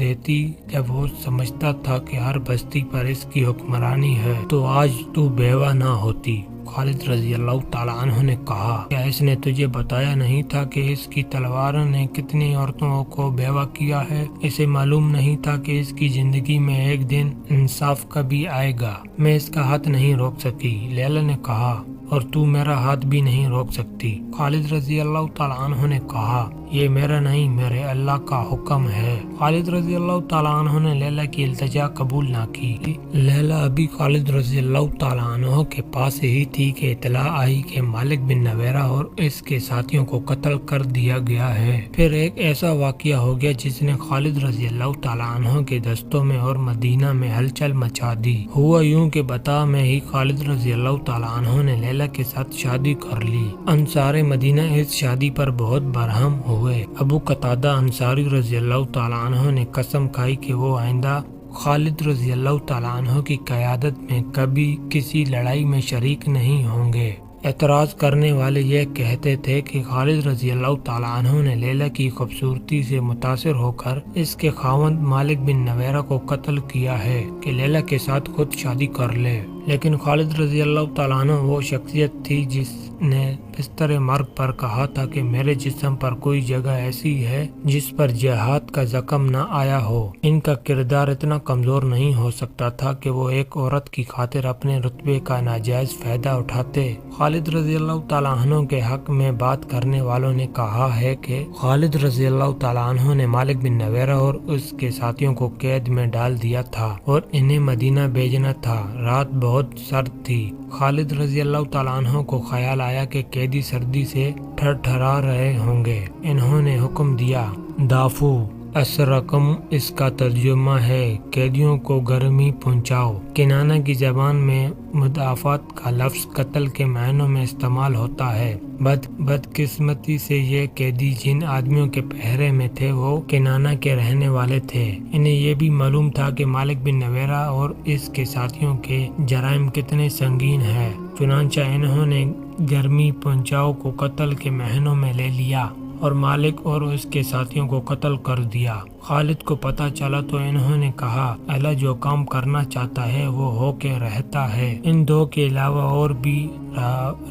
دیتی جب وہ سمجھتا تھا کہ ہر بستی پر اس کی حکمرانی ہے تو آج تو بیوہ نہ ہوتی۔ خالد رضی اللہ تعالیٰ عنہ نے کہا، کیا اس نے تجھے بتایا نہیں تھا کہ اس کی تلوار نے کتنی عورتوں کو بیوہ کیا ہے؟ اسے معلوم نہیں تھا کہ اس کی زندگی میں ایک دن انصاف کبھی آئے گا۔ میں اس کا ہاتھ نہیں روک سکی، لیلا نے کہا، اور تو میرا ہاتھ بھی نہیں روک سکتی۔ خالد رضی اللہ تعالیٰ عنہ نے کہا، یہ میرا نہیں، میرے اللہ کا حکم ہے۔ خالد رضی اللہ تعالیٰ عنہ نے لیلا کی التجا قبول نہ کی۔ لیلا ابھی خالد رضی اللہ تعالیٰ عنہ کے پاس ہی تھی کہ اطلاع آئی کہ مالک بن نویرہ اور اس کے ساتھیوں کو قتل کر دیا گیا ہے۔ پھر ایک ایسا واقعہ ہو گیا جس نے خالد رضی اللہ تعالیٰ عنہ کے دستوں میں اور مدینہ میں ہلچل مچا دی۔ ہوا یوں کہ بتا میں ہی خالد رضی اللہ تعالیٰ عنہ نے لیلا کے ساتھ شادی کر لی۔ انصار مدینہ اس شادی پر بہت برہم ہوئے۔ ابو قتادہ انصاری رضی اللہ تعالیٰ عنہ نے قسم کھائی کہ وہ آئندہ خالد رضی اللہ تعالیٰ عنہ کی قیادت میں کبھی کسی لڑائی میں شریک نہیں ہوں گے۔ اعتراض کرنے والے یہ کہتے تھے کہ خالد رضی اللہ تعالیٰ عنہ نے لیلا کی خوبصورتی سے متاثر ہو کر اس کے خاوند مالک بن نویرہ کو قتل کیا ہے کہ لیلا کے ساتھ خود شادی کر لے۔ لیکن خالد رضی اللہ تعالیٰ عنہ وہ شخصیت تھی جس نے بستر مرگ پر کہا تھا کہ میرے جسم پر کوئی جگہ ایسی ہے جس پر جہاد کا زخم نہ آیا ہو۔ ان کا کردار اتنا کمزور نہیں ہو سکتا تھا کہ وہ ایک عورت کی خاطر اپنے رتبے کا ناجائز فائدہ اٹھاتے۔ خالد رضی اللہ تعالیٰ عنہ کے حق میں بات کرنے والوں نے کہا ہے کہ خالد رضی اللہ تعالیٰ عنہ نے مالک بن نویرہ اور اس کے ساتھیوں کو قید میں ڈال دیا تھا اور انہیں مدینہ بھیجنا تھا۔ رات بہت سرد تھی۔ خالد رضی اللہ تعالیٰ عنہ کو خیال آیا کہ قیدی سردی سے تھر تھرا رہے ہوں گے۔ انہوں نے حکم دیا، دافو اسرکم، اس کا ترجمہ ہے قیدیوں کو گرمی پہنچاؤ۔ کنانہ کی زبان میں مدافعت کا لفظ قتل کے معنوں میں استعمال ہوتا ہے۔ بدقسمتی سے یہ قیدی جن آدمیوں کے پہرے میں تھے وہ کنانہ کے رہنے والے تھے۔ انہیں یہ بھی معلوم تھا کہ مالک بن نویرہ اور اس کے ساتھیوں کے جرائم کتنے سنگین ہیں، چنانچہ انہوں نے گرمی پہنچاؤ کو قتل کے معنوں میں لے لیا اور مالک اور اس کے ساتھیوں کو قتل کر دیا۔ خالد کو پتہ چلا تو انہوں نے کہا، اللہ جو کام کرنا چاہتا ہے وہ ہو کے رہتا ہے۔ ان دو کے علاوہ اور بھی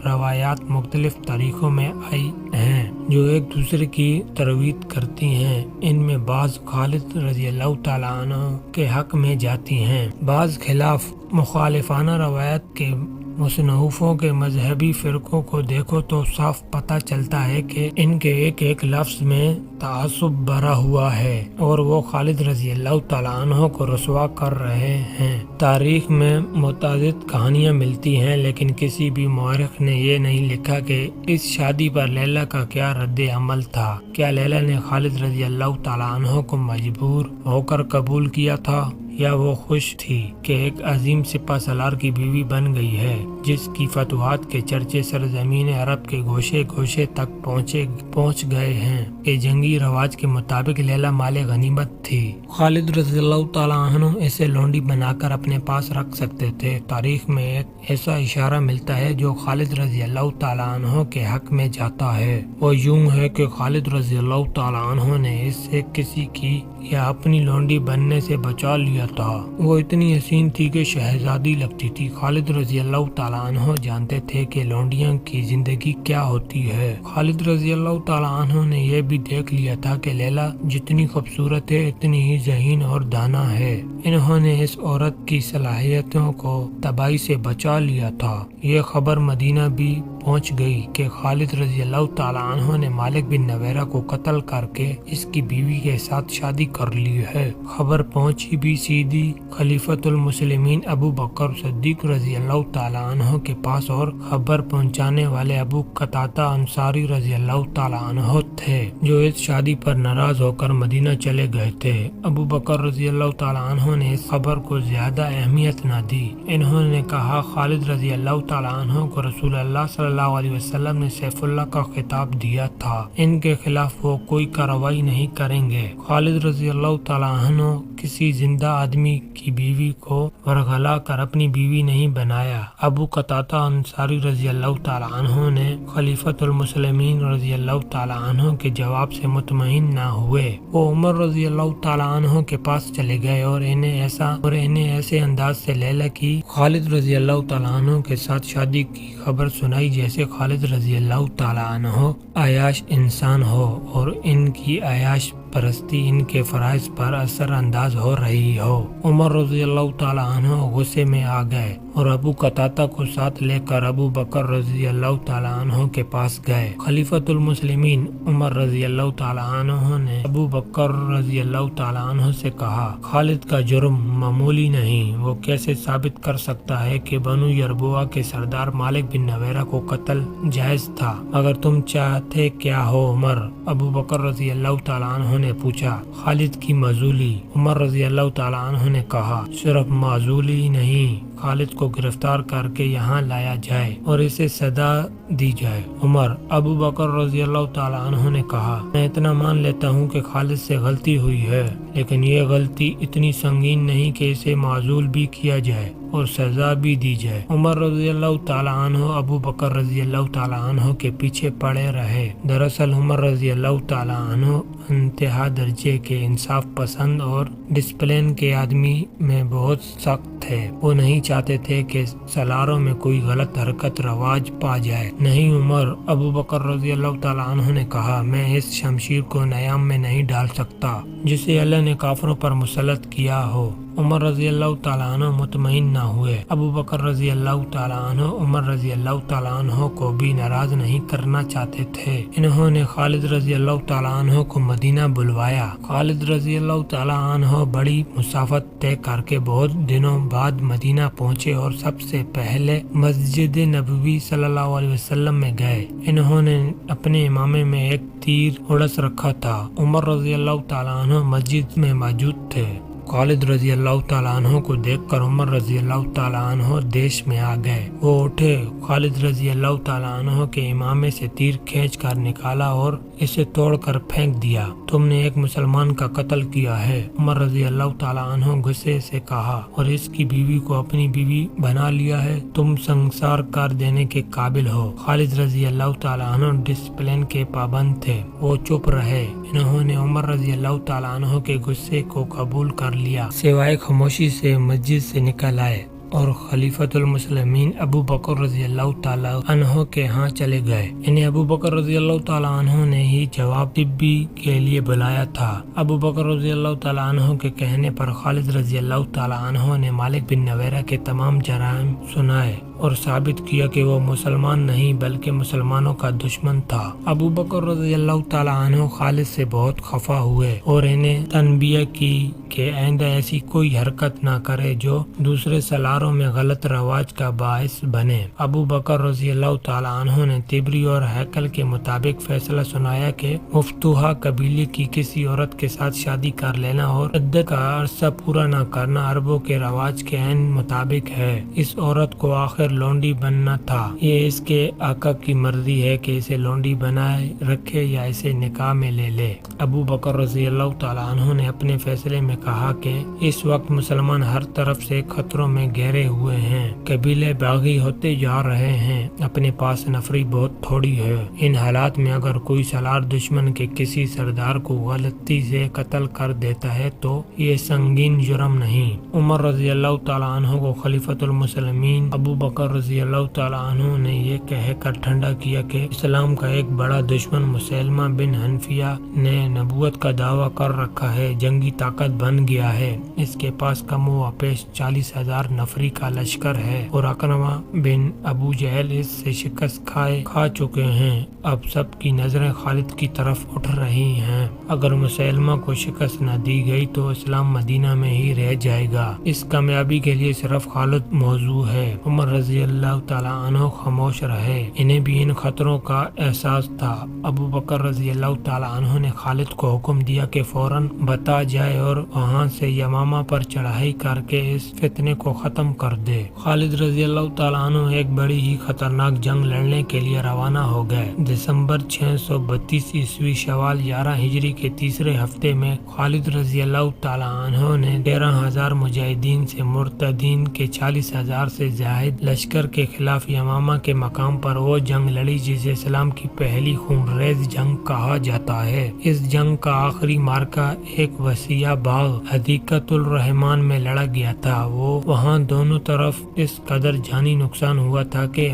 روایات مختلف طریقوں میں آئی ہیں جو ایک دوسرے کی ترویج کرتی ہیں۔ ان میں بعض خالد رضی اللہ تعالیٰ عنہ کے حق میں جاتی ہیں، بعض خلاف مخالفانہ روایت کے مصنفوں کے مذہبی فرقوں کو دیکھو تو صاف پتہ چلتا ہے کہ ان کے ایک ایک لفظ میں تعصب بھرا ہوا ہے اور وہ خالد رضی اللہ تعالیٰ عنہ کو رسوا کر رہے ہیں۔ تاریخ میں متعدد کہانیاں ملتی ہیں لیکن کسی بھی مورخ نے یہ نہیں لکھا کہ اس شادی پر لیلا کا کیا رد عمل تھا۔ کیا لیلا نے خالد رضی اللہ تعالیٰ عنہ کو مجبور ہو کر قبول کیا تھا یا وہ خوش تھی کہ ایک عظیم سپہ سالار کی بیوی بن گئی ہے جس کی فتوحات کے چرچے سرزمین عرب کے گوشے گوشے تک پہنچ گئے ہیں کہ جنگی رواج کے مطابق لیلا مال غنیمت تھی۔ خالد رضی اللہ تعالیٰ عنہ اسے لونڈی بنا کر اپنے پاس رکھ سکتے تھے۔ تاریخ میں ایک ایسا اشارہ ملتا ہے جو خالد رضی اللہ تعالیٰ عنہ کے حق میں جاتا ہے۔ وہ یوں ہے کہ خالد رضی اللہ تعالیٰ عنہ نے اس سے کسی کی یا اپنی لونڈی بننے سے بچا لیا تھا۔ وہ اتنی حسین تھی کہ شہزادی لگتی تھی۔ خالد رضی اللہ تعالیٰ عنہ جانتے تھے کہ لونڈیاں کی زندگی کیا ہوتی ہے۔ خالد رضی اللہ تعالیٰ عنہ نے یہ بھی دیکھ لیا تھا کہ لیلا جتنی خوبصورت ہے اتنی ہی ذہین اور دانا ہے۔ انہوں نے اس عورت کی صلاحیتوں کو تباہی سے بچا لیا تھا۔ یہ خبر مدینہ بھی پہنچ گئی کہ خالد رضی اللہ تعالیٰ عنہ نے مالک بن نویرہ کو قتل کر کے اس کی بیوی کے ساتھ شادی کر لی ہے۔ خبر پہنچی بھی سیدھی خلیفۃ المسلمین ابو بکر صدیق رضی اللہ تعالیٰ عنہ کے پاس اور خبر پہنچانے والے ابو قتادہ انصاری رضی اللہ تعالیٰ عنہ تھے جو اس شادی پر ناراض ہو کر مدینہ چلے گئے تھے۔ ابو بکر رضی اللہ تعالیٰ عنہ نے اس خبر کو زیادہ اہمیت نہ دی۔ انہوں نے کہا، خالد رضی اللہ تعالیٰ عنہ کو رسول اللہ صلی اللہ علیہ وسلم نے سیف اللہ کا خطاب دیا تھا، ان کے خلاف وہ کوئی کارروائی نہیں کریں گے۔ خالد رضی اللہ تعالیٰ عنہ کسی زندہ آدمی کی بیوی کو ورغلا کر اپنی بیوی نہیں بنایا۔ ابو قتادہ انصاری رضی اللہ تعالیٰ عنہ نے خلیفۃ المسلمین رضی اللہ تعالیٰ عنہ کے جواب سے مطمئن نہ ہوئے۔ وہ عمر رضی اللہ تعالیٰ عنہ کے پاس چلے گئے اور انہیں ایسے انداز سے لیلا کی خالد رضی اللہ تعالیٰ عنہ کے ساتھ شادی کی خبر سنائی جیسے خالد رضی اللہ تعالیٰ عنہ عیاش انسان ہو اور ان کی عیاش پرستی ان کے فرائض پر اثر انداز ہو رہی ہو۔ عمر رضی اللہ تعالیٰ عنہ غصے میں آ گئے اور ابو قتادہ کو ساتھ لے کر ابو بکر رضی اللہ تعالیٰ عنہ کے پاس گئے۔ خلیفۃ المسلمین عمر رضی اللہ تعالیٰ عنہ نے ابو بکر رضی اللہ تعالیٰ عنہ سے کہا، خالد کا جرم معمولی نہیں، وہ کیسے ثابت کر سکتا ہے کہ بنو یربوع کے سردار مالک بن نویرہ کو قتل جائز تھا؟ اگر تم چاہتے کیا ہو عمر؟ ابو بکر رضی اللہ تعالیٰ عنہ نے پوچھا۔ خالد کی معزولی۔ عمر رضی اللہ تعالیٰ عنہ نے کہا، صرف معزولی نہیں، خالد کو گرفتار کر کے یہاں لایا جائے اور اسے سزا دی جائے۔ عمر۔ ابو بکر رضی اللہ تعالیٰ عنہ نے کہا، میں اتنا مان لیتا ہوں کہ خالد سے غلطی ہوئی ہے، لیکن یہ غلطی اتنی سنگین نہیں کہ اسے معزول بھی کیا جائے اور سزا بھی دی جائے۔ عمر رضی اللہ تعالیٰ عنہ ابو بکر رضی اللہ تعالیٰ عنہ کے پیچھے پڑے رہے۔ دراصل عمر رضی اللہ تعالیٰ عنہ انتہا درجے کے انصاف پسند اور ڈسپلن کے آدمی میں بہت سخت تھے۔ وہ نہیں چاہتے تھے کہ سالاروں میں کوئی غلط حرکت رواج پا جائے۔ نہیں عمر، ابو بکر رضی اللہ تعالیٰ عنہ نے کہا، میں اس شمشیر کو نیام میں نہیں ڈال سکتا جسے اللہ نے کافروں پر مسلط کیا ہو۔ عمر رضی اللہ تعالیٰ عنہ مطمئن نہ ہوئے۔ ابو بکر رضی اللہ تعالیٰ عنہ عمر رضی اللہ تعالیٰ عنہ کو بھی ناراض نہیں کرنا چاہتے تھے۔ انہوں نے خالد رضی اللہ تعالیٰ عنہ کو مدینہ بلوایا۔ خالد رضی اللہ تعالیٰ عنہ بڑی مسافت طے کر کے بہت دنوں بعد مدینہ پہنچے اور سب سے پہلے مسجد نبوی صلی اللہ علیہ وسلم میں گئے۔ انہوں نے اپنے امامے میں ایک تیر اڑس رکھا تھا۔ عمر رضی اللہ تعالیٰ عنہ مسجد میں موجود تھے۔ خالد رضی اللہ تعالیٰ عنہ کو دیکھ کر عمر رضی اللہ تعالیٰ عنہ دیش میں آ گئے۔ وہ اٹھے، خالد رضی اللہ تعالیٰ عنہ کے امامے سے تیر کھینچ کر نکالا اور اسے توڑ کر پھینک دیا۔ تم نے ایک مسلمان کا قتل کیا ہے۔ عمر رضی اللہ تعالیٰ عنہ غصے سے کہا، اور اس کی بیوی کو اپنی بیوی بنا لیا ہے، تم سنسار کر دینے کے قابل ہو۔ خالد رضی اللہ تعالیٰ عنہ ڈسپلن کے پابند تھے، وہ چپ رہے۔ انہوں نے عمر رضی اللہ تعالیٰ عنہ کے غصے کو قبول کر لیا، سوائے خاموشی سے مسجد سے نکل آئے اور خلیفۃ المسلمین ابو بکر رضی اللہ تعالیٰ عنہ کے ہاں چلے گئے۔ انہیں ابو بکر رضی اللہ تعالیٰ عنہ نے ہی جواب طبی کے لیے بلایا تھا۔ ابو بکر رضی اللہ تعالیٰ عنہ کے کہنے پر خالد رضی اللہ تعالیٰ عنہ نے مالک بن نویرہ کے تمام جرائم سنائے اور ثابت کیا کہ وہ مسلمان نہیں بلکہ مسلمانوں کا دشمن تھا۔ ابو بکر رضی اللہ تعالیٰ عنہ خالد سے بہت خفا ہوئے اور انہیں تنبیہ کی کہ آئندہ ایسی کوئی حرکت نہ کرے جو دوسرے سالاروں میں غلط رواج کا باعث بنے۔ ابو بکر رضی اللہ تعالیٰ عنہ نے طبری اور ہیکل کے مطابق فیصلہ سنایا کہ مفتوحہ قبیلے کی کسی عورت کے ساتھ شادی کر لینا اور عدت کا عرصہ پورا نہ کرنا عربوں کے رواج کے عین مطابق ہے۔ اس عورت کو آخر لونڈی بننا تھا، یہ اس کے آقا کی مرضی ہے کہ اسے لونڈی بنائے رکھے یا اسے نکاح میں لے لے۔ ابو بکر رضی اللہ تعالیٰ عنہ نے اپنے فیصلے میں کہا کہ اس وقت مسلمان ہر طرف سے خطروں میں گھیرے ہوئے ہیں، قبیلے باغی ہوتے جا رہے ہیں، اپنے پاس نفری بہت تھوڑی ہے۔ ان حالات میں اگر کوئی سالار دشمن کے کسی سردار کو غلطی سے قتل کر دیتا ہے تو یہ سنگین جرم نہیں۔ عمر رضی اللہ تعالیٰ عنہ کو خلیفۃ المسلمین ابو بکر رضی اللہ تعالیٰ عنہ نے یہ کہہ کر ٹھنڈا کیا کہ اسلام کا ایک بڑا دشمن مسلمہ بن حنفیہ نے نبوت کا دعویٰ کر رکھا ہے، جنگی طاقت بن گیا ہے، اس کے پاس کم و بیش 40,000 نفری کا لشکر ہے اور اکرمہ بن ابو جہل اس سے شکست کھا چکے ہیں۔ اب سب کی نظریں خالد کی طرف اٹھ رہی ہیں۔ اگر مسلمہ کو شکست نہ دی گئی تو اسلام مدینہ میں ہی رہ جائے گا۔ اس کامیابی کے لیے صرف خالد موضوع ہے۔ عمر رضی اللہ تعالیٰ عنہ خاموش رہے، انہیں بھی ان خطروں کا احساس تھا۔ ابو بکر رضی اللہ تعالیٰ عنہ نے خالد کو حکم دیا کہ فوراً بتا جائے اور وہاں سے یمامہ پر چڑھائی کر کے اس فتنے کو ختم کر دے۔ خالد رضی اللہ تعالیٰ عنہ ایک بڑی ہی خطرناک جنگ لڑنے کے لیے روانہ ہو گئے۔ دسمبر 632 عیسوی شوال 11 ہجری کے تیسرے ہفتے میں خالد رضی اللہ تعالیٰ عنہ نے 13,000 مجاہدین سے مرتدین کے 40,000 سے زائد لشکر کے خلاف یمامہ کے مقام پر وہ جنگ لڑی جسے اسلام کی پہلی خونریز جنگ کہا جاتا ہے۔ اس جنگ کا آخری مارکہ ایک وسیع باغ حدیقۃ الرحمان میں لڑا گیا تھا۔ وہاں دونوں طرف اس قدر جانی نقصان ہوا تھا کہ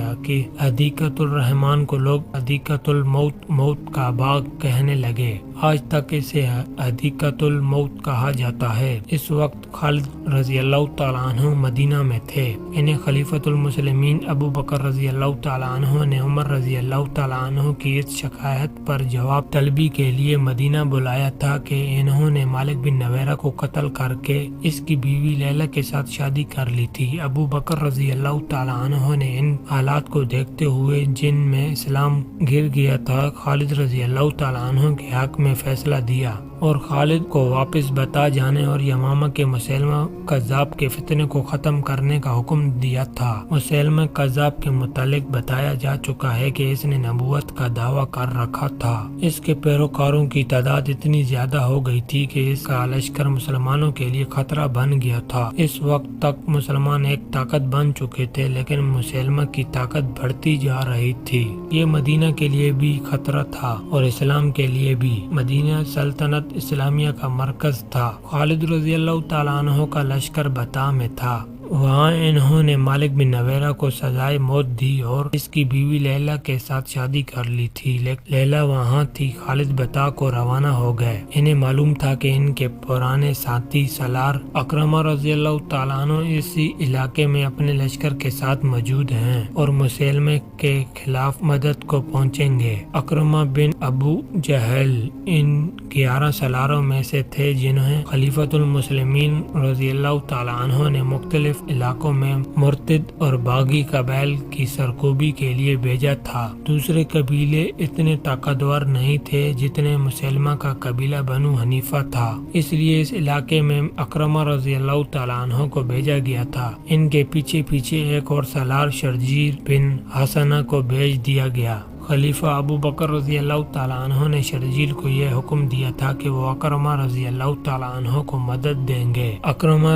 حدیقۃ الرحمان کو لوگ حدیقۃ الموت، موت کا باغ کہنے لگے۔ آج تک اسے حدیقۃ الموت کہا جاتا ہے۔ اس وقت خالد رضی اللہ تعالیٰ عنہ مدینہ میں تھے۔ انہیں خلیفۃ المسلمین ابو بکر رضی اللہ تعالیٰ عنہ نے عمر رضی اللہ تعالیٰ عنہ کی اس شکایت پر جواب طلبی کے لیے مدینہ بلایا تھا کہ انہوں نے مالک بن نویرہ کو قتل کر کے اس کی بیوی لیلہ کے ساتھ شادی کر لی تھی۔ ابو بکر رضی اللہ تعالیٰ عنہ نے ان حالات کو دیکھتے ہوئے جن میں اسلام گر گیا تھا، خالد رضی اللہ تعالیٰ عنہ کے حق میں فیصلہ دیا اور خالد کو واپس بتا جانے اور یمامہ کے مسیلمہ کذاب کے فتنے کو ختم کرنے کا حکم دیا تھا۔ مسیلمہ کذاب کے متعلق بتایا جا چکا ہے کہ اس نے نبوت کا دعویٰ کر رکھا تھا۔ اس کے پیروکاروں کی تعداد اتنی زیادہ ہو گئی تھی کہ اس کا لشکر مسلمانوں کے لیے خطرہ بن گیا تھا۔ اس وقت تک مسلمان ایک طاقت بن چکے تھے، لیکن مسیلمہ کی طاقت بڑھتی جا رہی تھی۔ یہ مدینہ کے لیے بھی خطرہ تھا اور اسلام کے لیے بھی۔ مدینہ سلطنت اسلامیہ کا مرکز تھا۔ خالد رضی اللہ تعالیٰ عنہ کا لشکر بتا میں تھا۔ وہاں انہوں نے مالک بن نویرہ کو سزائے موت دی اور اس کی بیوی لیلہ کے ساتھ شادی کر لی تھی۔ لیلہ وہاں تھی۔ خالد بتا کو روانہ ہو گئے۔ انہیں معلوم تھا کہ ان کے پرانے ساتھی سالار اکرمہ رضی اللہ تعالیٰ عنہ اسی علاقے میں اپنے لشکر کے ساتھ موجود ہیں اور مسیلمہ کے خلاف مدد کو پہنچیں گے۔ اکرمہ بن ابو جہل ان 11 سالاروں میں سے تھے جنہیں خلیفۃ المسلمین رضی اللہ تعالیٰ عنہ نے مختلف علاقوں میں مرتد اور باغی قبائل کی سرکوبی کے لیے بھیجا تھا۔ دوسرے قبیلے اتنے طاقتور نہیں تھے جتنے مسلمہ کا قبیلہ بنو حنیفہ تھا، اس لیے اس علاقے میں اکرمہ رضی اللہ تعالیٰ عنہ کو بھیجا گیا تھا۔ ان کے پیچھے پیچھے ایک اور سالار شرجیل بن حسنہ کو بھیج دیا گیا۔ خلیفہ ابو بکر رضی اللہ تعالیٰ عنہ نے شرجیل کو یہ حکم دیا تھا کہ وہ اکرمہ رضی اللہ تعالیٰ عنہ کو مدد دیں گے۔ اکرمہ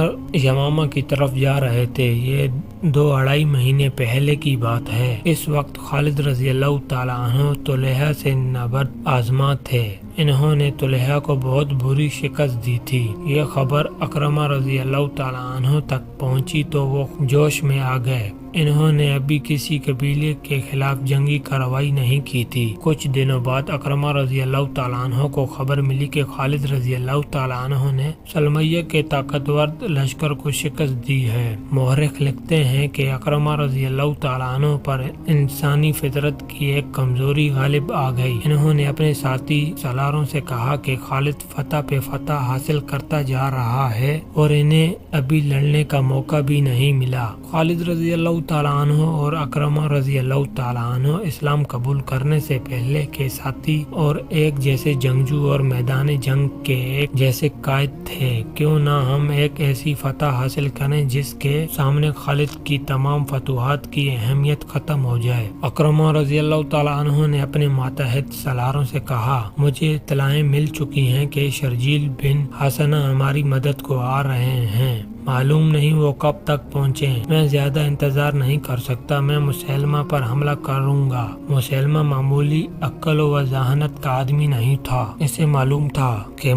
یمامہ کی طرف جا رہے تھے۔ یہ 2-2.5 مہینے پہلے کی بات ہے۔ اس وقت خالد رضی اللہ تعالیٰ عنہ طلحہ سے نبرد آزما تھے۔ انہوں نے طلحہ کو بہت بری شکست دی تھی۔ یہ خبر اکرمہ رضی اللہ تعالیٰ عنہ تک پہنچی تو وہ جوش میں آ گئے۔ انہوں نے ابھی کسی قبیلے کے خلاف جنگی کارروائی نہیں کی تھی۔ کچھ دنوں بعد اکرمہ رضی اللہ تعالیٰ عنہ کو خبر ملی کہ خالد رضی اللہ تعالیٰ عنہ نے سلمیہ کے طاقتور لشکر کو شکست دی ہے۔ مورخ لکھتے ہیں کہ اکرمہ رضی اللہ تعالیٰ عنہ پر انسانی فطرت کی ایک کمزوری غالب آ گئی۔ انہوں نے اپنے ساتھی سالاروں سے کہا کہ خالد فتح پہ فتح حاصل کرتا جا رہا ہے اور انہیں ابھی لڑنے کا موقع بھی نہیں ملا۔ خالد رضی اللہ تعالیٰ عنہ اور اکرمہ رضی اللہ تعالیٰ عنہ اسلام قبول کرنے سے پہلے کے ساتھی اور ایک جیسے جنگجو اور میدان جنگ کے ایک جیسے قائد تھے۔ کیوں نہ ہم ایک ایسی فتح حاصل کریں جس کے سامنے خالد کی تمام فتوحات کی اہمیت ختم ہو جائے۔ اکرمہ رضی اللہ تعالیٰ عنہ نے اپنے ماتحت سالاروں سے کہا، مجھے اطلاعیں مل چکی ہیں کہ شرجیل بن حسنہ ہماری مدد کو آ رہے ہیں۔ معلوم نہیں وہ کب تک پہنچے۔ میں زیادہ انتظار نہیں کر سکتا۔ میں مسیلمہ پر حملہ کروں گا۔ مسیلمہ معمولی عقل و ذہانت کا آدمی نہیں تھا۔ اسے معلوم تھا کہ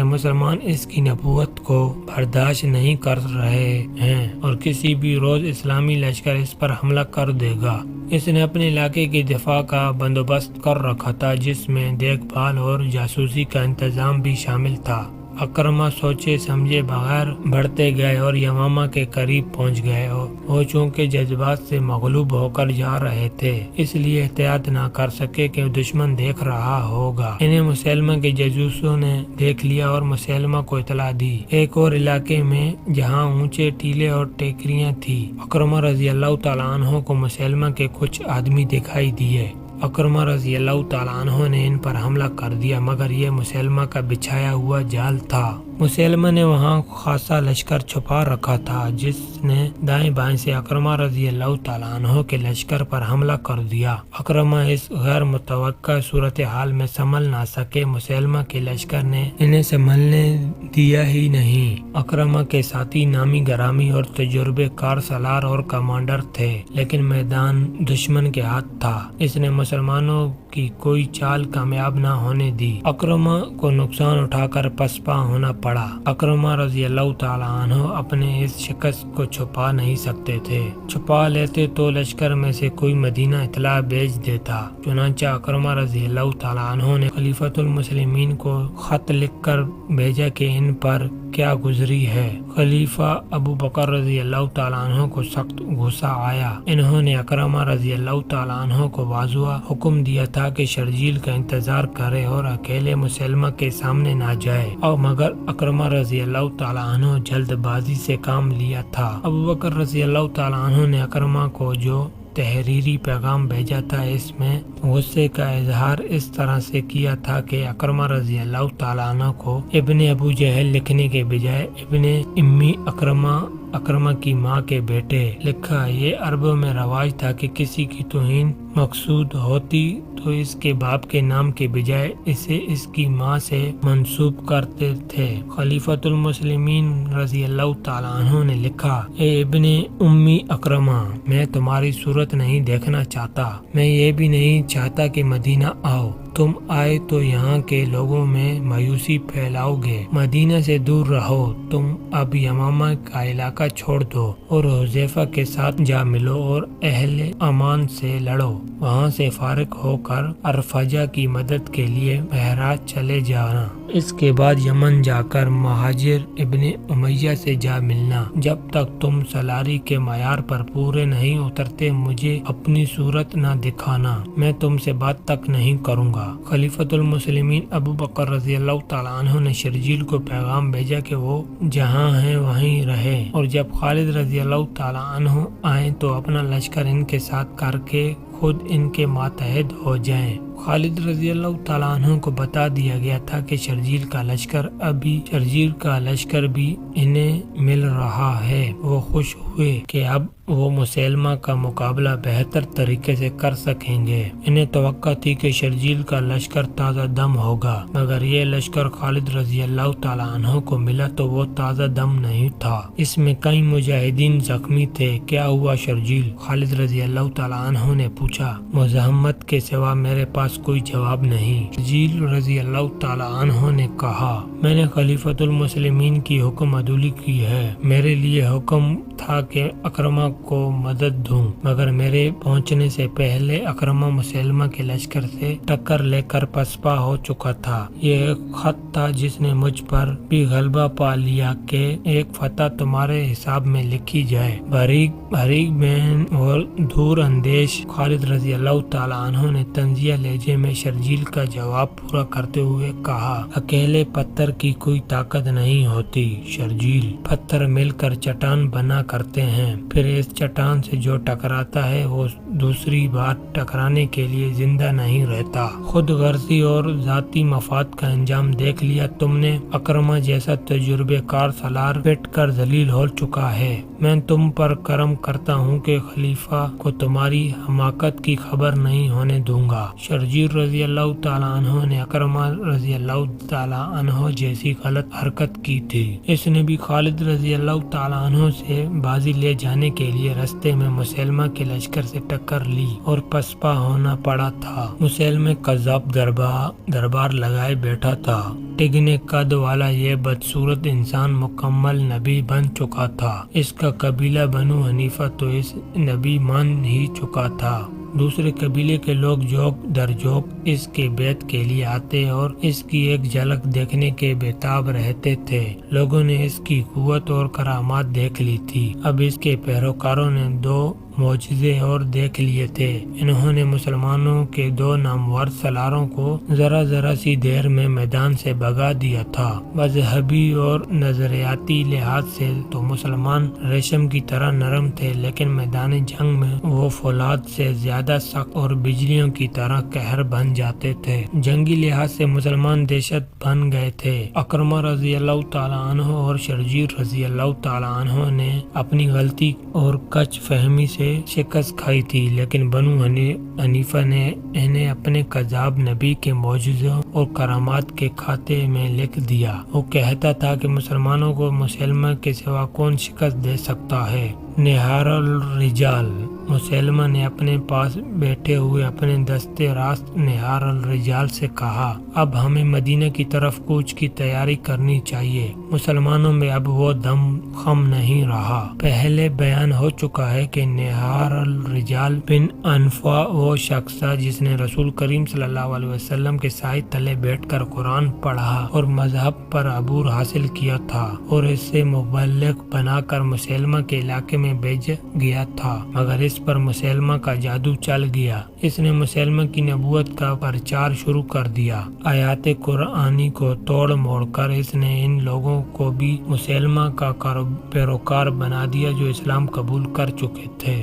مسلمان اس کی نبوت کو برداشت نہیں کر رہے ہیں اور کسی بھی روز اسلامی لشکر اس پر حملہ کر دے گا۔ اس نے اپنے علاقے کی دفاع کا بندوبست کر رکھا تھا، جس میں دیکھ بھال اور جاسوسی کا انتظام بھی شامل تھا۔ اکرمہ سوچے سمجھے بغیر بڑھتے گئے اور یمامہ کے قریب پہنچ گئے اور وہ چونکہ جذبات سے مغلوب ہو کر جا رہے تھے اس لیے احتیاط نہ کر سکے کہ دشمن دیکھ رہا ہوگا۔ انہیں مسیلمہ کے جاسوسوں نے دیکھ لیا اور مسیلمہ کو اطلاع دی۔ ایک اور علاقے میں جہاں اونچے ٹیلے اور ٹیکریاں تھی، اکرمہ رضی اللہ تعالیٰ عنہ کو مسیلمہ کے کچھ آدمی دکھائی دیے۔ اکرمہ رضی اللہ تعالیٰ عنہ نے ان پر حملہ کر دیا، مگر یہ مسیلمہ کا بچھایا ہوا جال تھا۔ مسیلمہ نے وہاں خاصا لشکر چھپا رکھا تھا جس نے دائیں بائیں سے اکرمہ رضی اللہ تعالیٰ عنہ کے لشکر پر حملہ کر دیا۔ اکرمہ اس غیر متوقع صورتحال میں سنبھل نہ سکے۔ مسیلمہ کے لشکر نے انہیں سنبھلنے دیا ہی نہیں۔ اکرمہ کے ساتھی نامی گرامی اور تجربے کار سالار اور کمانڈر تھے، لیکن میدان دشمن کے ہاتھ تھا۔ اس نے مسلمانوں کی کوئی چال کامیاب نہ ہونے دی۔ اکرمہ کو نقصان اٹھا کر پسپا ہونا پڑا۔ اکرمہ رضی اللہ تعالیٰ عنہ اپنے اس شکست کو چھپا نہیں سکتے تھے۔ چھپا لیتے تو لشکر میں سے کوئی مدینہ اطلاع بھیج دیتا۔ چنانچہ اکرمہ رضی اللہ تعالیٰ عنہ نے خلیفۃ المسلمین کو خط لکھ کر بھیجا کہ ان پر کیا گزری ہے۔ خلیفہ ابو بکر رضی اللہ تعالیٰ عنہ کو سخت غصہ آیا۔ انہوں نے اکرمہ رضی اللہ تعالیٰ عنہ کو واضح حکم دیا تھا کہ شرجیل کا انتظار کرے اور اکیلے مسلمہ کے سامنے نہ جائے، اور مگر اکرمہ رضی اللہ تعالیٰ عنہ جلد بازی سے کام لیا تھا۔ ابو بکر رضی اللہ تعالیٰ عنہ نے اکرمہ کو جو تحریری پیغام بھیجا تھا اس میں غصے کا اظہار اس طرح سے کیا تھا کہ اکرمہ رضی اللہ تعالیٰ عنہ کو ابن ابو جہل لکھنے کے بجائے ابن امی اکرمہ کی ماں کے بیٹے لکھا۔ یہ عربوں میں رواج تھا کہ کسی کی توہین مقصود ہوتی تو اس کے باپ کے نام کے بجائے اسے اس کی ماں سے منسوب کرتے تھے۔ خلیفۃ المسلمین رضی اللہ تعالیٰ عنہ نے لکھا، اے ابن امی اکرمہ، میں تمہاری صورت نہیں دیکھنا چاہتا۔ میں یہ بھی نہیں چاہتا کہ مدینہ آؤ۔ تم آئے تو یہاں کے لوگوں میں مایوسی پھیلاؤ گے۔ مدینہ سے دور رہو۔ تم اب یمامہ کا علاقہ چھوڑ دو اور حذیفہ کے ساتھ جا ملو اور اہل امان سے لڑو۔ وہاں سے فارغ ہو کر ارفجہ کی مدد کے لیے بحیرات چلے جانا۔ اس کے بعد یمن جا کر مہاجر ابن امیہ سے جا ملنا۔ جب تک تم سالاری کے معیار پر پورے نہیں اترتے مجھے اپنی صورت نہ دکھانا۔ میں تم سے بات تک نہیں کروں گا۔ خلیفۃ المسلمین ابو بکر رضی اللہ تعالیٰ عنہ نے شرجیل کو پیغام بھیجا کہ وہ جہاں ہیں وہیں رہے، اور جب خالد رضی اللہ تعالیٰ عنہ آئیں تو اپنا لشکر ان کے ساتھ کر کے خود ان کے ماتحد ہو جائیں۔ خالد رضی اللہ تعالیٰ عنہ کو بتا دیا گیا تھا کہ شرجیل کا لشکر بھی انہیں مل رہا ہے۔ وہ خوش ہوئے کہ اب وہ مسیلمہ کا مقابلہ بہتر طریقے سے کر سکیں گے۔ انہیں توقع تھی کہ شرجیل کا لشکر تازہ دم ہوگا، مگر یہ لشکر خالد رضی اللہ تعالیٰ عنہ کو ملا تو وہ تازہ دم نہیں تھا۔ اس میں کئی مجاہدین زخمی تھے۔ کیا ہوا شرجیل؟ خالد رضی اللہ تعالیٰ عنہ نے پوچھا۔ مزاحمت کے سوا میرے پاس کوئی جواب نہیں۔ شرجیل رضی اللہ تعالیٰ عنہ نے کہا، میں نے خلیفۃ المسلمین کی حکم عدولی کی ہے۔ میرے لیے حکم تھا کہ اکرمہ کو مدد دوں، مگر میرے پہنچنے سے پہلے اکرمہ مسلمہ کے لشکر سے ٹکر لے کر پسپا ہو چکا تھا۔ یہ ایک خط تھا جس نے مجھ پر بھی غلبہ پا لیا کہ ایک فتح تمہارے حساب میں لکھی جائے۔ بھریک بہن اور دور اندیش خالد رضی اللہ تعالیٰ عنہ نے طنزیہ لہجے میں شرجیل کا جواب پورا کرتے ہوئے کہا، اکیلے پتھر کی کوئی طاقت نہیں ہوتی شرجیل، پتھر مل کر چٹان بنا کرتے ہیں، پھر اس چٹان سے جو ٹکراتا ہے وہ دوسری بار ٹکرانے کے لیے زندہ نہیں رہتا۔ خود غرضی اور ذاتی مفاد کا انجام دیکھ لیا تم نے۔ اکرمہ جیسا تجربے کار سالار پٹ کر ذلیل ہو چکا ہے۔ میں تم پر کرم کرتا ہوں کہ خلیفہ کو تمہاری حماقت کی خبر نہیں ہونے دوں گا۔ شرجیل رضی اللہ تعالیٰ عنہ نے اکرمہ رضی اللہ تعالیٰ عنہ جیسی غلط حرکت کی تھی۔ اس نے بھی خالد رضی اللہ تعالیٰ عنہ سے بازی لے جانے کے لیے رستے میں مسلمہ کے لشکر سے ٹکر لی اور پسپا ہونا پڑا تھا۔ مسلمہ کذاب دربار لگائے بیٹھا تھا۔ ٹگنے قد والا یہ بدصورت انسان مکمل نبی بن چکا تھا۔ اس کا قبیلہ بنو حنیفہ تو اس نبی مان ہی چکا تھا۔ دوسرے قبیلے کے لوگ جوک در جوک اس کے بیعت کے لیے آتے اور اس کی ایک جھلک دیکھنے کے بےتاب رہتے تھے۔ لوگوں نے اس کی قوت اور کرامات دیکھ لی تھی۔ اب اس کے پیروکاروں نے 2 معجزے اور دیکھ لیے تھے۔ انہوں نے مسلمانوں کے 2 نامور سالاروں کو ذرا سی دیر میں میدان سے بھگا دیا تھا۔ مذہبی اور نظریاتی لحاظ سے تو مسلمان ریشم کی طرح نرم تھے، لیکن میدان جنگ میں وہ فولاد سے زیادہ سخت اور بجلیوں کی طرح قہر بن جاتے تھے۔ جنگی لحاظ سے مسلمان دہشت بن گئے تھے۔ اکرمہ رضی اللہ تعالیٰ عنہ اور شرجیل رضی اللہ تعالیٰ عنہ نے اپنی غلطی اور کچ فہمی سے شکست کھائی تھی، لیکن بنو حنیفہ نے انہیں اپنے کذاب نبی کے معجزوں اور کرامات کے کھاتے میں لکھ دیا۔ وہ کہتا تھا کہ مسلمانوں کو مسلمہ کے سوا کون شکست دے سکتا ہے۔ نہار الرجال، مسلمہ نے اپنے پاس بیٹھے ہوئے اپنے دستے راست نہار الرجال سے کہا، اب ہمیں مدینہ کی طرف کوچ کی تیاری کرنی چاہیے۔ مسلمانوں میں اب وہ دم خم نہیں رہا۔ پہلے بیان ہو چکا ہے کہ نہار الرجال بن انفا وہ شخص تھا جس نے رسول کریم صلی اللہ علیہ وسلم کے سائے تلے بیٹھ کر قرآن پڑھا اور مذہب پر عبور حاصل کیا تھا، اور اس سے مبلغ بنا کر مسلمہ کے علاقے میں بھیج گیا تھا، مگر اس پر مسلمہ کا جادو چل گیا۔ اس نے مسلمہ کی نبوت کا پرچار شروع کر دیا۔ آیات قرآنی کو توڑ موڑ کر اس نے ان لوگوں کو بھی مسلمہ کا پیروکار بنا دیا جو اسلام قبول کر چکے تھے۔